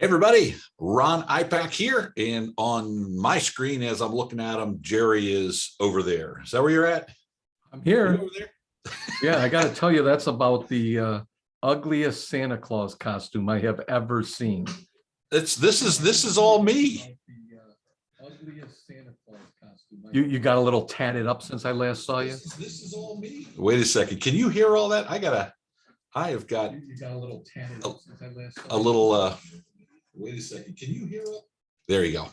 Everybody, Ron IPAC here, and on my screen as I'm looking at him, Jerry is over there. Is that where you're at? I'm here. Over there? Yeah, I got to tell you, that's about the ugliest Santa Claus costume I have ever seen. This is all me. Ugliest Santa Claus costume. You got a little tatted up since I last saw you. This is all me. Wait a second. Can you hear all that? I have got. You got a little tatted up since I last saw a little. Wait a second. Can you hear it? There you go.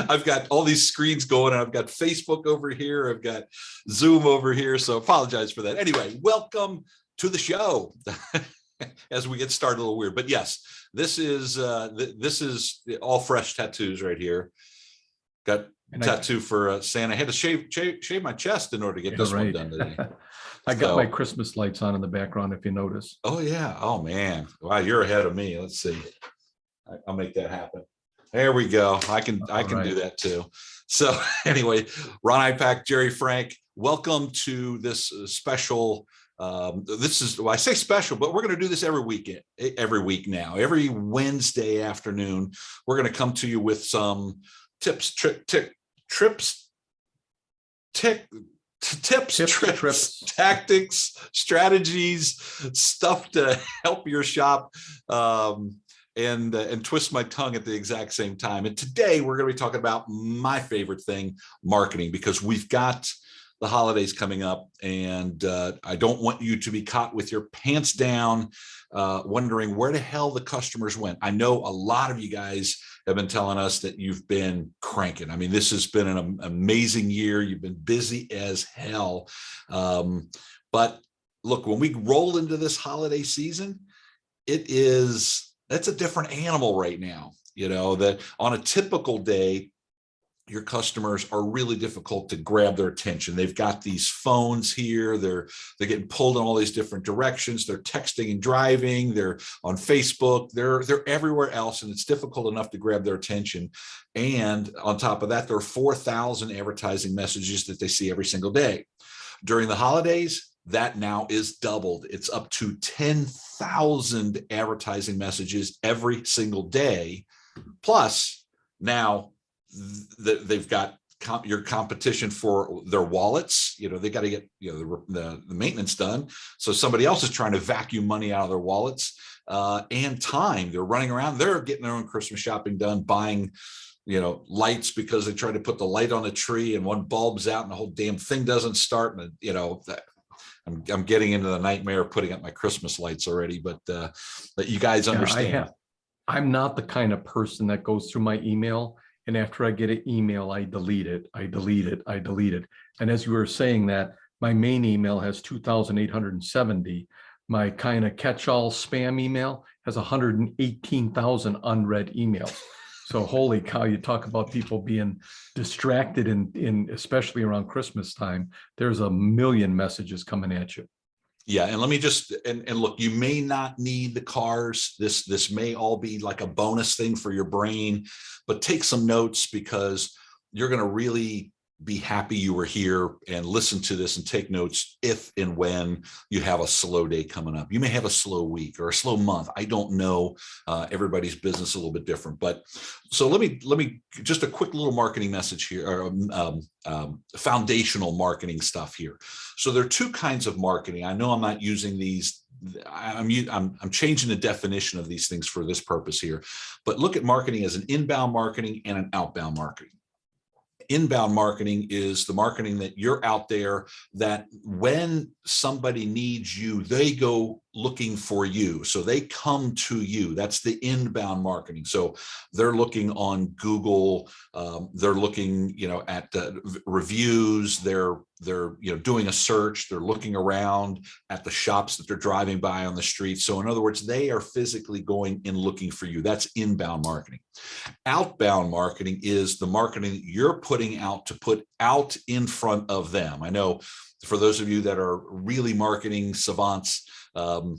I've got all these screens going. I've got Facebook over here. I've got Zoom over here. So apologize for that. Anyway, welcome to the show. As we get started a little weird, but yes, this is all fresh tattoos right here. Got a tattoo for Santa. I had to shave my chest in order to get this one done today. I got my Christmas lights on in the background, if you notice. Oh yeah. Oh man. Wow, you're ahead of me. Let's see. I'll make that happen. There we go. I can do that too. So anyway, Ron IPAC, Jerry Frank, welcome to this special. This is, well, I say special, but we're going to do this every week now. Every Wednesday afternoon, we're going to come to you with some tips, tactics, strategies, stuff to help your shop, and twist my tongue at the exact same time. And today we're going to be talking about my favorite thing, marketing, because we've got the holidays coming up, and I don't want you to be caught with your pants down, wondering where the hell the customers went. I know a lot of you guys have been telling us that you've been cranking. I mean, this has been an amazing year. You've been busy as hell. But look, when we roll into this holiday season, that's a different animal right now. You know, that on a typical day, your customers are really difficult to grab their attention. They've got these phones here. They're getting pulled in all these different directions. They're texting and driving. They're on Facebook. They're everywhere else, and it's difficult enough to grab their attention. And on top of that, there are 4,000 advertising messages that they see every single day. During the holidays, that now is doubled. It's up to 10,000 advertising messages every single day. Plus, now they've got your competition for their wallets. You know, they got to get the maintenance done. So somebody else is trying to vacuum money out of their wallets, and time. They're running around. They're getting their own Christmas shopping done, buying lights because they try to put the light on a tree and one bulb's out and the whole damn thing doesn't start. And I'm getting into the nightmare of putting up my Christmas lights already, but you guys understand. I'm not the kind of person that goes through my email, and after I get an email, I delete it. And as you were saying that, my main email has 2,870. My kind of catch-all spam email has 118,000 unread emails. So holy cow, you talk about people being distracted in especially around Christmas time. There's a million messages coming at you. Yeah, and let me just and look, you may not need the cars. This may all be like a bonus thing for your brain, but take some notes, because you're going to really be happy you were here and listen to this and take notes if and when you have a slow day coming up. You may have a slow week or a slow month. I don't know. Everybody's business is a little bit different. But so let me just a quick little marketing message here, or foundational marketing stuff here. So there are two kinds of marketing. I know I'm not using these. I'm changing the definition of these things for this purpose here. But look at marketing as an inbound marketing and an outbound marketing. Inbound marketing is the marketing that you're out there, that when somebody needs you, they go looking for you. So they come to you. That's the inbound marketing. So they're looking on Google. They're looking, at reviews. They're doing a search. They're looking around at the shops that they're driving by on the street. So in other words, they are physically going and looking for you. That's inbound marketing. Outbound marketing is the marketing that you're putting out to put out in front of them. I know for those of you that are really marketing savants, I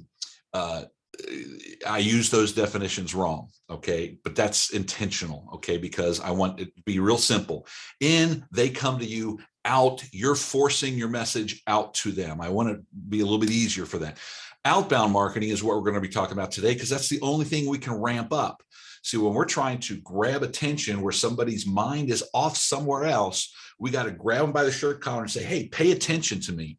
use those definitions wrong. Okay. But that's intentional. Okay. Because I want it to be real simple. They come to you. Out, you're forcing your message out to them. I want to be a little bit easier for that. Outbound marketing is what we're going to be talking about today, because that's the only thing we can ramp up. See, when we're trying to grab attention where somebody's mind is off somewhere else, we got to grab them by the shirt collar and say, hey, pay attention to me.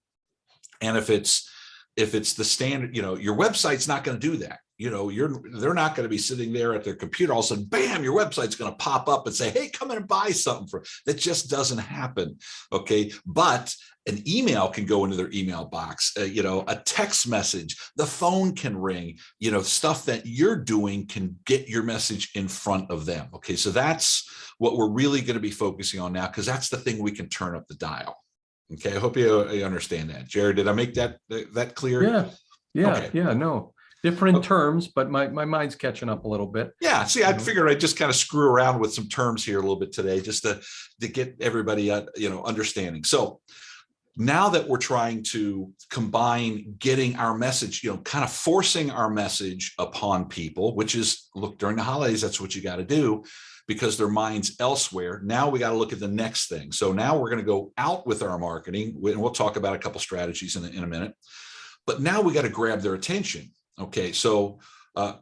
And if it's the standard, your website's not going to do that. They're not going to be sitting there at their computer. All of a sudden, bam, your website's going to pop up and say, hey, come in and buy something. That just doesn't happen. Okay. But an email can go into their email box, a text message, the phone can ring, stuff that you're doing can get your message in front of them. Okay. So that's what we're really going to be focusing on now, because that's the thing we can turn up the dial. Okay. I hope you understand that. Jared, did I make that clear? Yeah. Okay. Yeah. No. Different terms, but my mind's catching up a little bit. Yeah, see, I figured I'd just kind of screw around with some terms here a little bit today, just to get everybody, understanding. So now that we're trying to combine getting our message, kind of forcing our message upon people, which is, look, during the holidays, that's what you got to do, because their mind's elsewhere. Now we got to look at the next thing. So now we're going to go out with our marketing, and we'll talk about a couple strategies in a minute. But now we got to grab their attention. Okay, so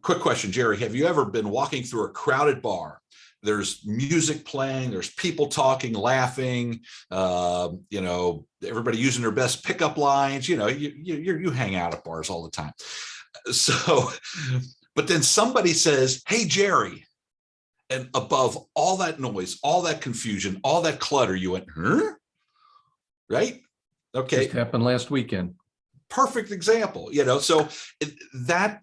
quick question, Jerry, have you ever been walking through a crowded bar? There's music playing, there's people talking, laughing, everybody using their best pickup lines. You hang out at bars all the time. So, but then somebody says, hey, Jerry, and above all that noise, all that confusion, all that clutter, you went, huh? Right? Okay. Just happened last weekend. Perfect example, so that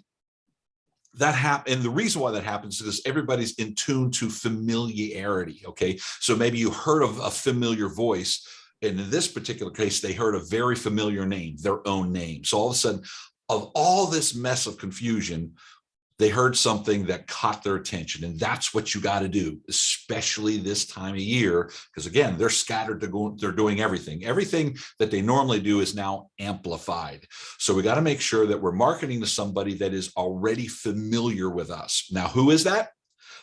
happens. And the reason why that happens is everybody's in tune to familiarity. Okay. So maybe you heard of a familiar voice. And in this particular case, they heard a very familiar name, their own name. So all of a sudden, of all this mess of confusion, they heard something that caught their attention. And that's what you got to do, especially this time of year, because again, they're scattered, they're doing everything. Everything that they normally do is now amplified. So we got to make sure that we're marketing to somebody that is already familiar with us. Now, who is that?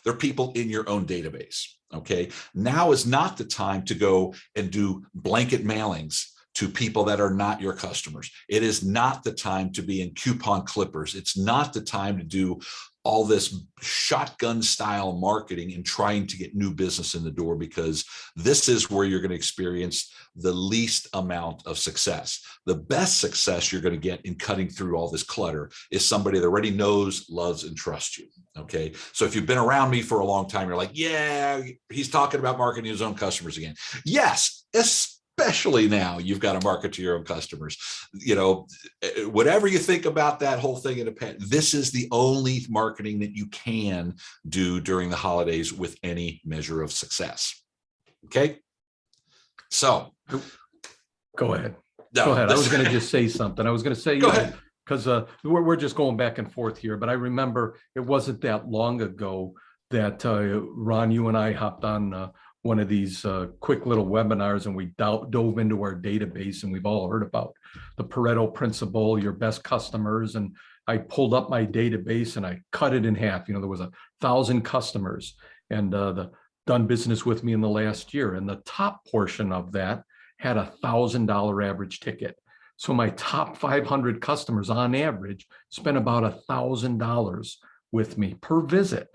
They're people in your own database. Okay. Now is not the time to go and do blanket mailings to people that are not your customers. It is not the time to be in coupon clippers. It's not the time to do all this shotgun style marketing and trying to get new business in the door, because this is where you're going to experience the least amount of success. The best success you're going to get in cutting through all this clutter is somebody that already knows, loves, and trusts you. Okay. So if you've been around me for a long time, you're like, yeah, he's talking about marketing his own customers again. Yes, especially now you've got to market to your own customers. Whatever you think about that whole thing in a pen, this is the only marketing that you can do during the holidays with any measure of success. Okay. So go ahead. No, go ahead. I was going to just say something. I was going to say, go ahead. Because we're just going back and forth here, but I remember it wasn't that long ago that Ron, you and I hopped on one of these quick little webinars, and we dove into our database, and we've all heard about the Pareto principle, your best customers. And I pulled up my database and I cut it in half. There was 1,000 customers and done business with me in the last year. And the top portion of that had $1,000 average ticket. So my top 500 customers on average spent about $1,000 with me per visit.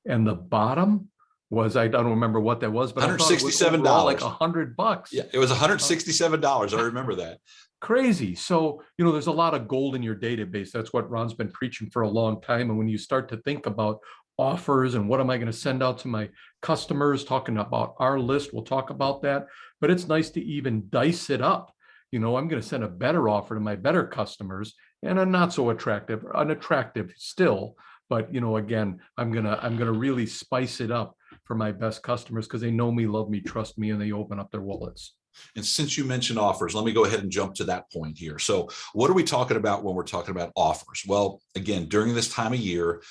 And the bottom was, I don't remember what that was, but $167, like $100. Yeah, it was $167. I remember that. Crazy. So, there's a lot of gold in your database. That's what Ron's been preaching for a long time. And when you start to think about offers and what am I going to send out to my customers, talking about our list, we'll talk about that. But it's nice to even dice it up. I'm going to send a better offer to my better customers and a not so unattractive still. But, again, I'm going to really spice it up for my best customers, because they know me, love me, trust me, and they open up their wallets. And since you mentioned offers, let me go ahead and jump to that point here. So what are we talking about when we're talking about offers? Well, again, during this time of year,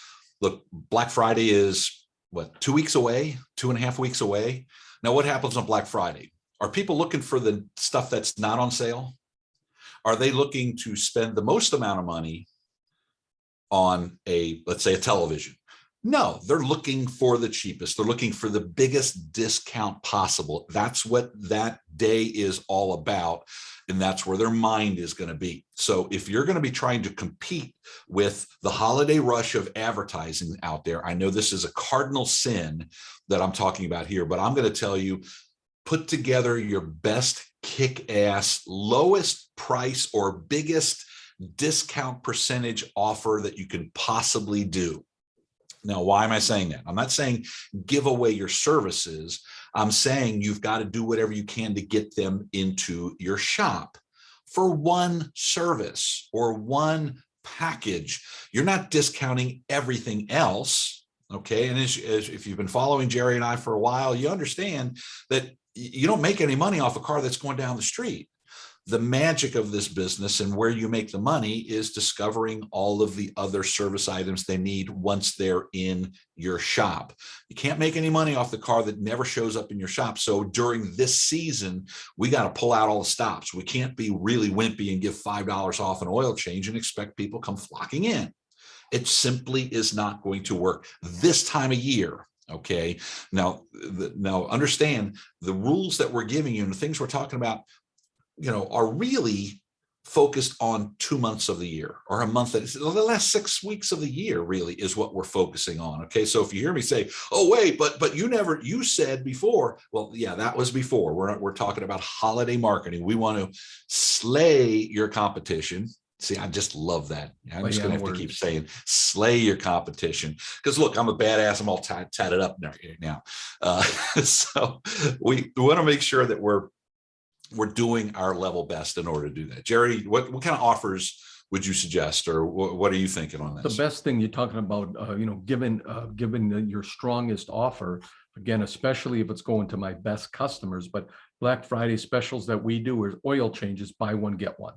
look, Black Friday is what, 2 weeks away, 2.5 weeks away. Now, what happens on Black Friday? Are people looking for the stuff that's not on sale? Are they looking to spend the most amount of money on let's say a television? No, they're looking for the cheapest. They're looking for the biggest discount possible. That's what that day is all about. And that's where their mind is going to be. So if you're going to be trying to compete with the holiday rush of advertising out there, I know this is a cardinal sin that I'm talking about here, but I'm going to tell you, put together your best kick-ass, lowest price or biggest discount percentage offer that you can possibly do. Now, why am I saying that? I'm not saying give away your services. I'm saying you've got to do whatever you can to get them into your shop for one service or one package. You're not discounting everything else. Okay. And if you've been following Jerry and I for a while, you understand that you don't make any money off a car that's going down the street. The magic of this business and where you make the money is discovering all of the other service items they need once they're in your shop. You can't make any money off the car that never shows up in your shop. So during this season, we got to pull out all the stops. We can't be really wimpy and give $5 off an oil change and expect people come flocking in. It simply is not going to work this time of year. Okay. Now understand the rules that we're giving you and the things we're talking about, are really focused on 2 months of the year or a month. The last 6 weeks of the year really is what we're focusing on. Okay. So if you hear me say, oh, wait, but you said before, well, yeah, that was before. We're talking about holiday marketing. We want to slay your competition. See, I just love that. I'm just going to have to keep saying slay your competition because look, I'm a badass. I'm all tatted up now. So we want to make sure that we're doing our level best in order to do that. Jerry, what kind of offers would you suggest, or what are you thinking on this? The best thing you're talking about, given your strongest offer, again, especially if it's going to my best customers, but Black Friday specials that we do is oil changes, buy one, get one.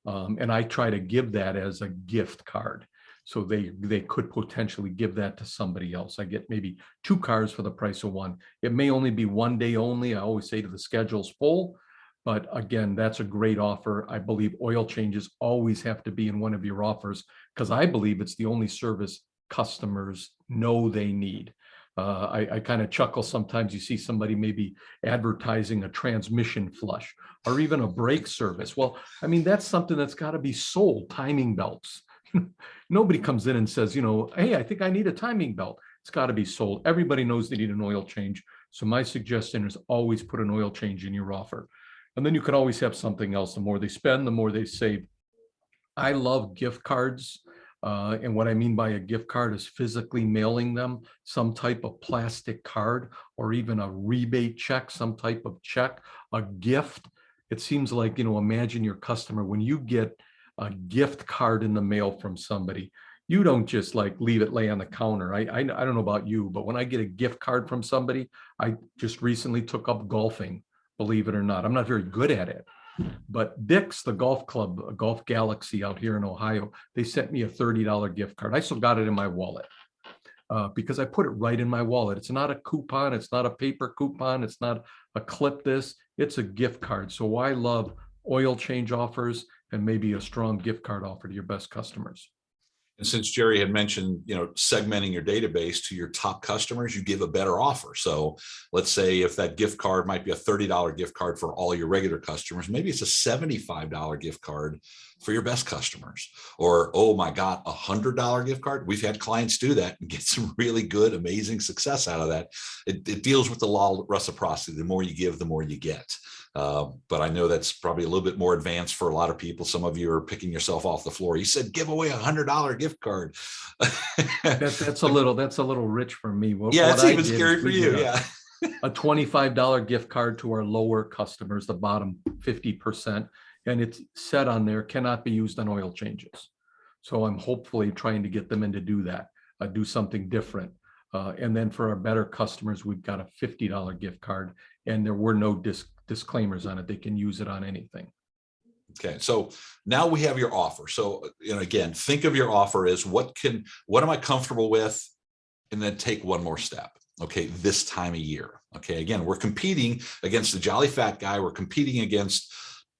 And I try to give that as a gift card. So they could potentially give that to somebody else. I get maybe 2 cars for the price of one. It may only be one day only. I always say the schedule's full, but again, that's a great offer. I believe oil changes always have to be in one of your offers because I believe it's the only service customers know they need. I kind of chuckle sometimes. You see somebody maybe advertising a transmission flush or even a brake service. Well, I mean, that's something that's got to be sold, timing belts. Nobody comes in and says, hey, I think I need a timing belt. It's got to be sold. Everybody knows they need an oil change. So my suggestion is always put an oil change in your offer. And then you can always have something else. The more they spend, the more they save. I love gift cards. And what I mean by a gift card is physically mailing them some type of plastic card or even a rebate check, some type of check, a gift. It seems like, imagine your customer when you get a gift card in the mail from somebody, you don't just like leave it lay on the counter. I don't know about you, but when I get a gift card from somebody, I just recently took up golfing, believe it or not. I'm not very good at it, but Dick's, the golf club, Golf Galaxy out here in Ohio, they sent me a $30 gift card. I still got it in my wallet because I put it right in my wallet. It's not a coupon. It's not a paper coupon. It's not a clip this. It's a gift card. So I love oil change offers and maybe a strong gift card offer to your best customers. And since Jerry had mentioned, segmenting your database to your top customers, you give a better offer. So let's say if that gift card might be a $30 gift card for all your regular customers, maybe it's a $75 gift card for your best customers. Or, oh my God, a $100 gift card. We've had clients do that and get some really good, amazing success out of that. It deals with the law of reciprocity. The more you give, the more you get. But I know that's probably a little bit more advanced for a lot of people. Some of you are picking yourself off the floor. You said give away $100 gift card. That's a little rich for me. Yeah, it's even scary for you. Yeah. A $25 gift card to our lower customers, the bottom 50%, and it's set on there, cannot be used on oil changes. So I'm hopefully trying to get them in to do that, do something different. And then for our better customers, we've got a $50 gift card, and there were no disclaimers on it. They can use it on anything. Okay, so now we have your offer. So, again, think of your offer as what am I comfortable with? And then take one more step. Okay, this time of year. Okay, again, we're competing against the jolly fat guy. We're competing against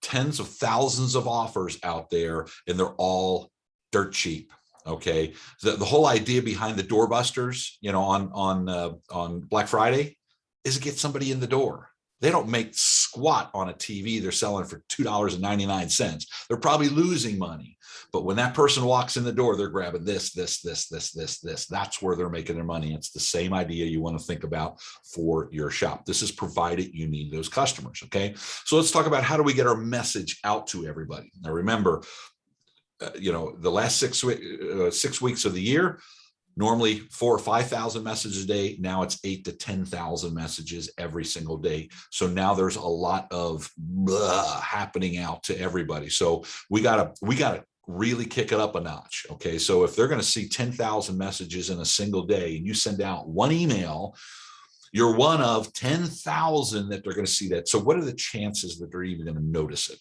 tens of thousands of offers out there, and they're all dirt cheap. Okay. The whole idea behind the doorbusters, on Black Friday is to get somebody in the door. They don't make squat on a TV they're selling for $2.99. They're probably losing money. But when that person walks in the door, they're grabbing this. That's where they're making their money. It's the same idea you want to think about for your shop. This is provided you need those customers. Okay. So let's talk about how do we get our message out to everybody. Now, remember, the last 6 weeks of the year, normally 4,000 or 5,000 messages a day. Now it's 8,000 to 10,000 messages every single day. So now there's a lot of happening out to everybody. So we gotta really kick it up a notch. Okay. So if they're going to see 10,000 messages in a single day and you send out one email, you're one of 10,000 that they're going to see that. So what are the chances that they're even going to notice it?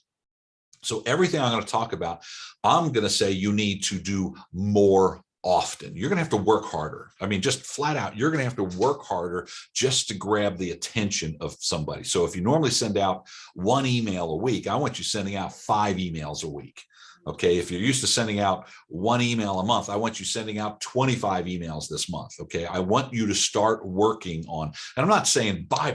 So everything I'm going to talk about, I'm going to say you need to do more often. You're going to have to work harder. I mean, just flat out, you're going to have to work harder just to grab the attention of somebody. So if you normally send out one email a week, I want you sending out 5 emails a week. Okay. If you're used to sending out one email a month, I want you sending out 25 emails this month. Okay. I want you to start working on, and I'm not saying buy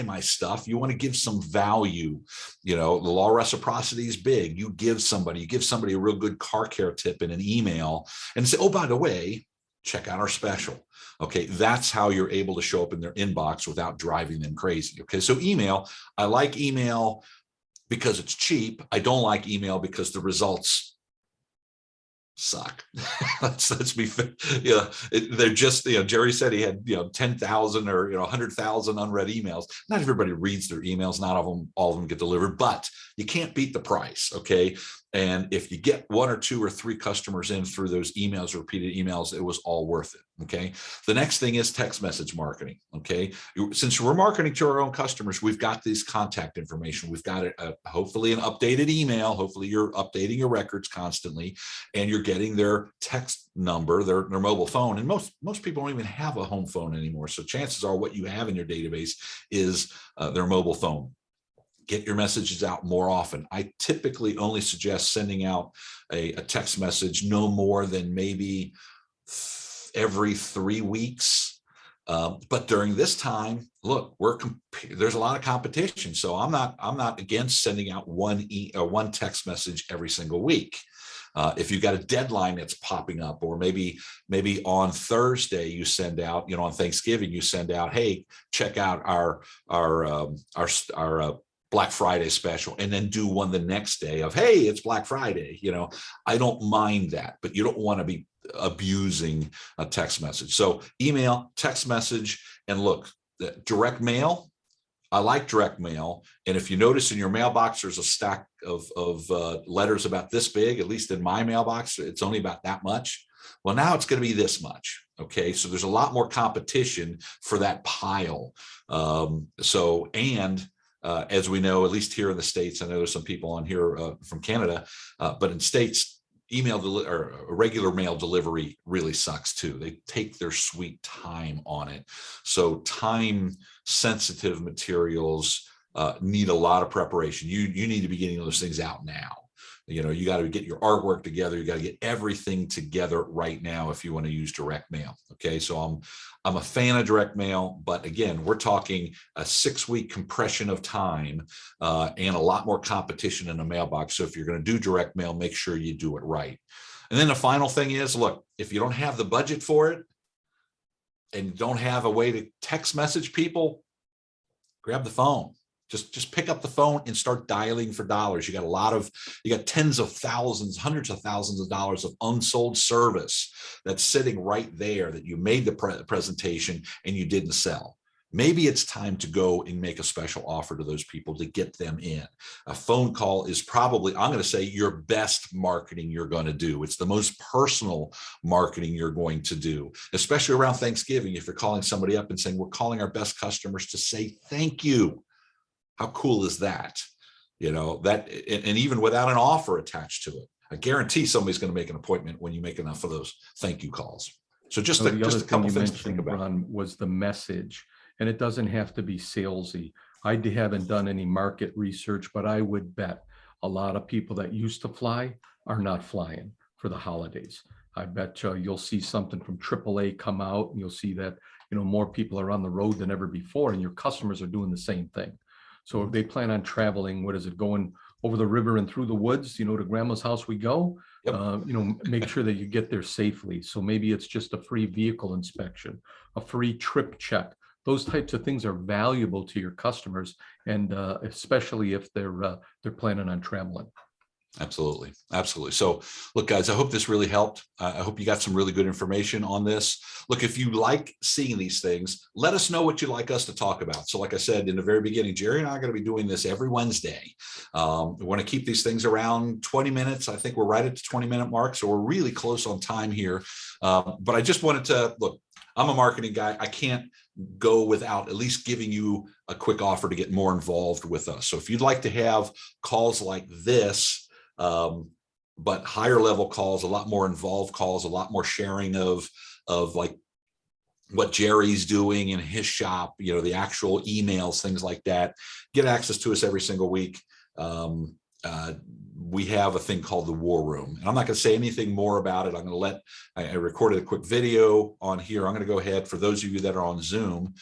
my stuff. You want to give some value. The law of reciprocity is big. You give somebody a real good car care tip in an email and say, oh, by the way, check out our special. Okay. That's how you're able to show up in their inbox without driving them crazy. Okay. So email, I like email because it's cheap. I don't like email because the results suck. let's be fair. They're just, Jerry said he had, 10,000 or, 100,000 unread emails. Not everybody reads their emails. Not all of them get delivered, but you can't beat the price. Okay. And if you get 1 or 2 or 3 customers in through those emails, repeated emails, it was all worth it. Okay. The next thing is text message marketing. Okay. Since we're marketing to our own customers, we've got this contact information. We've got hopefully an updated email. Hopefully you're updating your records constantly and you're getting their text number, their mobile phone. And most people don't even have a home phone anymore. So chances are what you have in your database is their mobile phone. Get your messages out more often. I typically only suggest sending out a text message no more than maybe every 3 weeks. But during this time, look, there's a lot of competition. So I'm not against sending out one text message every single week. If you've got a deadline that's popping up, or maybe on Thursday you send out, on Thanksgiving you send out, hey, check out our Black Friday special, and then do one the next day of, hey, it's Black Friday. I don't mind that, but you don't want to be abusing a text message. So email, text message, and look, direct mail. I like direct mail. And if you notice in your mailbox, there's a stack of letters about this big, at least in my mailbox, it's only about that much. Well, now it's going to be this much. Okay. So there's a lot more competition for that pile. As we know, at least here in the States, I know there's some people on here from Canada, but in States, or regular mail delivery really sucks too. They take their sweet time on it. So time sensitive materials need a lot of preparation. You need to be getting those things out now. You got to get your artwork together. You got to get everything together right now if you want to use direct mail. Okay. So I'm a fan of direct mail, but again, we're talking a 6-week compression of time and a lot more competition in the mailbox. So if you're going to do direct mail, make sure you do it right. And then the final thing is, look, if you don't have the budget for it and don't have a way to text message people, grab the phone. Just pick up the phone and start dialing for dollars. You got tens of thousands, hundreds of thousands of dollars of unsold service that's sitting right there that you made the presentation and you didn't sell. Maybe it's time to go and make a special offer to those people to get them in. A phone call is probably, I'm going to say, your best marketing you're going to do. It's the most personal marketing you're going to do, especially around Thanksgiving. If you're calling somebody up and saying, we're calling our best customers to say thank you. How cool is that? And even without an offer attached to it, I guarantee somebody's going to make an appointment when you make enough of those thank you calls. So just a couple things to think about. Ron, was the message, and it doesn't have to be salesy. I haven't done any market research, but I would bet a lot of people that used to fly are not flying for the holidays. I bet you'll see something from AAA come out, and you'll see that, more people are on the road than ever before, and your customers are doing the same thing. So if they plan on traveling, what is it, going over the river and through the woods, to grandma's house we go, Yep. make sure that you get there safely. So maybe it's just a free vehicle inspection, a free trip check. Those types of things are valuable to your customers, and especially if they're planning on traveling. Absolutely. Absolutely. So look, guys, I hope this really helped. I hope you got some really good information on this. Look, if you like seeing these things, let us know what you'd like us to talk about. So like I said in the very beginning, Jerry and I are going to be doing this every Wednesday. We want to keep these things around 20 minutes. I think we're right at the 20-minute mark. So we're really close on time here. But I just wanted to, look, I'm a marketing guy. I can't go without at least giving you a quick offer to get more involved with us. So if you'd like to have calls like this, but higher level calls, a lot more involved calls, a lot more sharing of like what Jerry's doing in his shop, the actual emails, things like that, get access to us every single week. We have a thing called the War Room, and I'm not going to say anything more about it. I recorded a quick video on here. I'm going to go ahead, for those of you that are on Zoom,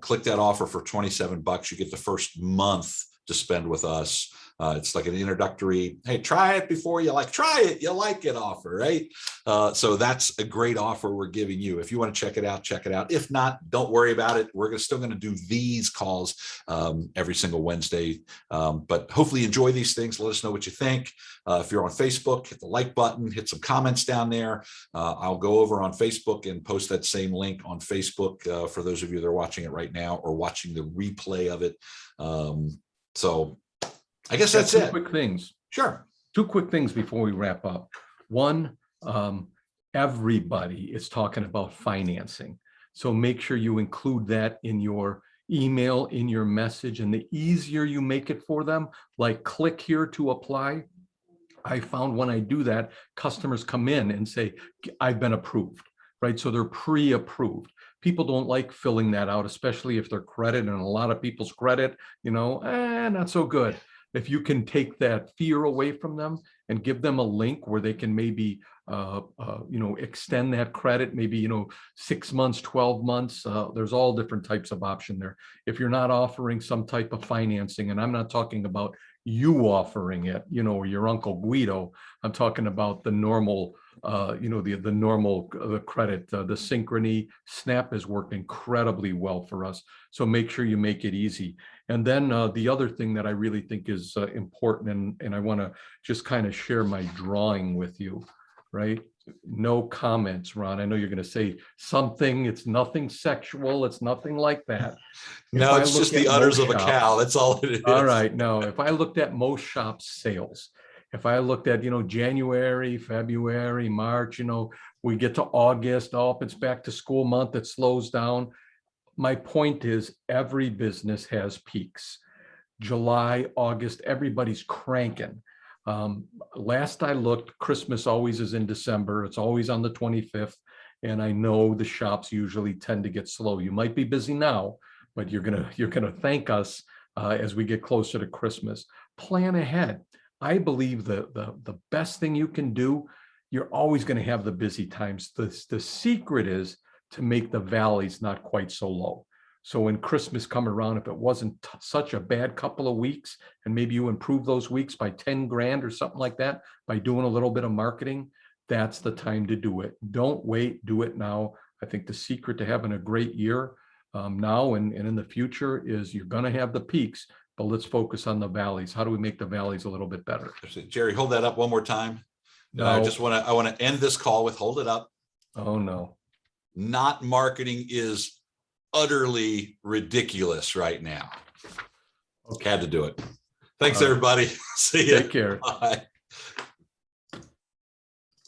click that offer for $27. You get the first month to spend with us. It's like an introductory, hey, try it before you try it, you like it offer, right? So that's a great offer we're giving you. If you want to check it out, check it out. If not, don't worry about it. We're still going to do these calls every single Wednesday. But hopefully you enjoy these things. Let us know what you think. If you're on Facebook, hit the like button, hit some comments down there. I'll go over on Facebook and post that same link on Facebook for those of you that are watching it right now or watching the replay of it. So I guess that's it. Quick things. Sure. 2 quick things before we wrap up. One, everybody is talking about financing. So make sure you include that in your email, in your message, and the easier you make it for them, like click here to apply. I found when I do that, customers come in and say, I've been approved, right? So they're pre-approved. People don't like filling that out, especially if they're credit, and a lot of people's credit, not so good. If you can take that fear away from them and give them a link where they can maybe, extend that credit, maybe, 6 months, 12 months, there's all different types of option there. If you're not offering some type of financing, and I'm not talking about you offering it, or your Uncle Guido, I'm talking about the normal, the normal credit, the Synchrony. Snap has worked incredibly well for us. So make sure you make it easy. And then the other thing that I really think is important, and I want to just kind of share my drawing with you, right? No comments, Ron. I know you're going to say something. It's nothing sexual. It's nothing like that. No, it's just the udders of a cow. That's all it is. All right. No, if I looked at most shops sales, if I looked at, January, February, March, we get to August, it's back to school month, it slows down. My point is every business has peaks. July, August, everybody's cranking. Last I looked, Christmas always is in December. It's always on the 25th. And I know the shops usually tend to get slow. You might be busy now, but you're gonna thank us as we get closer to Christmas. Plan ahead. I believe the best thing you can do, you're always going to have the busy times. The secret is to make the valleys not quite so low. So when Christmas come around, if it wasn't such a bad couple of weeks, and maybe you improve those weeks by 10 grand or something like that, by doing a little bit of marketing, that's the time to do it. Don't wait, do it now. I think the secret to having a great year now and in the future is you're going to have the peaks, but let's focus on the valleys. How do we make the valleys a little bit better? Jerry, hold that up one more time. No. I want to end this call with, hold it up. Oh no. Not marketing is utterly ridiculous right now. Okay. Had to do it. Thanks, everybody. See you. Take care. Bye.